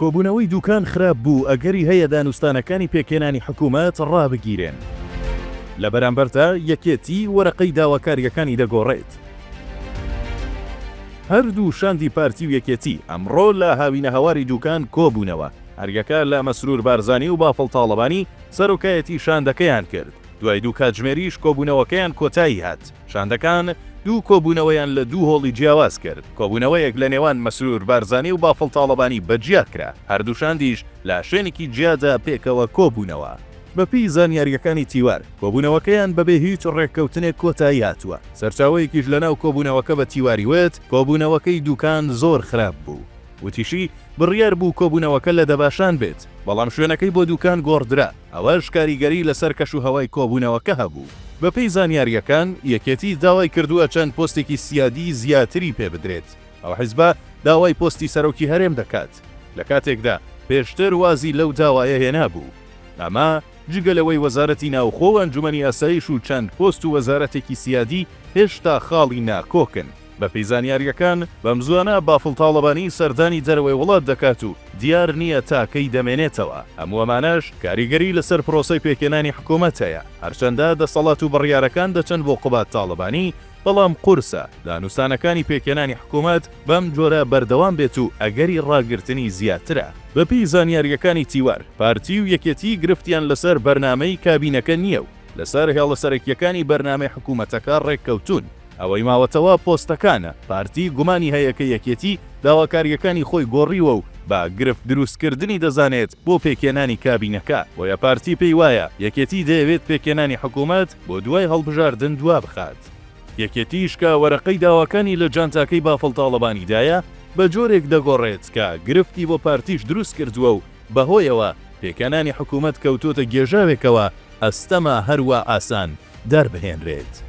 کۆبوونەوەی دوکان خراپ بوو ئەگەری هەیە دانوستانەکانی پێکێنانی حکوومەت ڕابگیرێن. لە بەرامبەردا یەکێتی وەرەقەی داواکاریەکانی دەگۆڕێت. هەردوو شاندی پارتی و یەکێتی ئەمڕۆ لە هاوینە هەواری دوکان کۆبوونەوە. هەریەکە لە مەسرور بارزانی و بافڵ تاڵەبانی سەرۆکایەتی شاندەکەیان کرد. دوای دوو کاتژمێریش کۆبوونەوەکەیان کۆتایی هات. شاندەکان دوو کۆبوونەوەیان لە دوو هۆڵی جیاواز کرد. کۆبوونەوەیەک لە نێوان مەسرور بارزانی و بافڵ تاڵەبانی بەجیا کرا. هەردوو شاندیش لە شوێنێکی جیادا پێکەوە کۆبوونەوە. بەپی زانیاریەکانی تیوار کۆبوونەوەکەیان بەبێ هیچ ڕێککەوتنێک کۆتایی هاتووە. سەرچاوەیەکیش لەناو کۆبوونەوەکە بە تیواری وێت کۆبوونەوەکەی دوکان زۆر خراپ بوو. وتیشی بڕیار بوو کۆبوونەوەکە لە دەباشان بێت، بەڵام شوێنەکەی بۆ دوکان گۆڕدرا. ئەوەش کاریگەری لەسەر کەش و هەوای کۆبوونەوەکە هەبوو. بەپی زانیاریەکان یەکێتی داوای کردووە چەند پۆستێکی سیادی زیاتری پێ بدرێت. ئەو حیزبە داوای پۆستی سەرۆکی هەرێم دەکات. لە کاتێکدا پێشتر وازی لەو داوایە هێنابوو. ئەمە جگەلەوەی وەزارەتی ناوخۆ و ئەنجومەنی ئاسایش و چەند پۆست و وەزارەتێکی سیادی هێشتا خاڵی ناکۆکن. بە پەیزانیاریەکان بەم زوانە بافڵ تاڵەبانی سەردانی دەرەوەی وڵات دەکات و دیار نییە تاکەی دەمێنێتەوە. هەموو ئەمانەش کاریگەری لەسەر پرۆسەی پێکێنانی حکوومەت هەیە. هەرچەندە دەسەڵات و بڕیارەکان دەچەند بۆ قوبات تاڵەبانی، بەڵام قورسە دانوستانەکانی پێکێنانی حکوومەت بەم جۆرە بەردەوام بێت و ئەگەری ڕاگررتنی زیاترە. بەپی زانیاریەکانی تیوار پارتی و یەکێتی گرفتیان لەسەر بەرنامەی کابینەکە نییە و لەسەر هێڵە سەرەکیەکانی بەرنامەی حکوومەتەکە ڕێککەوتون. ئەوەی ماوەتەوە پۆستەکانە پارتی گومانی هەیە کە یەکێتی داواکاریەکانی خۆی گۆڕیوە و با گرفت دروستکردنی دەزانێت بۆ پێکێنانی کابینەکە. بۆیە پارتی پێی وایە یەکێتی دەیەوێت پێکێنانی حکوومەت بۆ دوای هەڵبژاردن دوا بخات. یەکێتیش کە وەرەقەی داواکانی لە جانتاکەی بافڵ تاڵەبانیدایە بە جۆرێک دەگۆڕێت کە گرفتی بۆ پارتیش دروست کردووە و بەهۆیەوە پێکێنانی حکوومەت کەوتۆتە گێژاوێکەوە ئەستەما هەروە ئاسان دەربهێنرێت.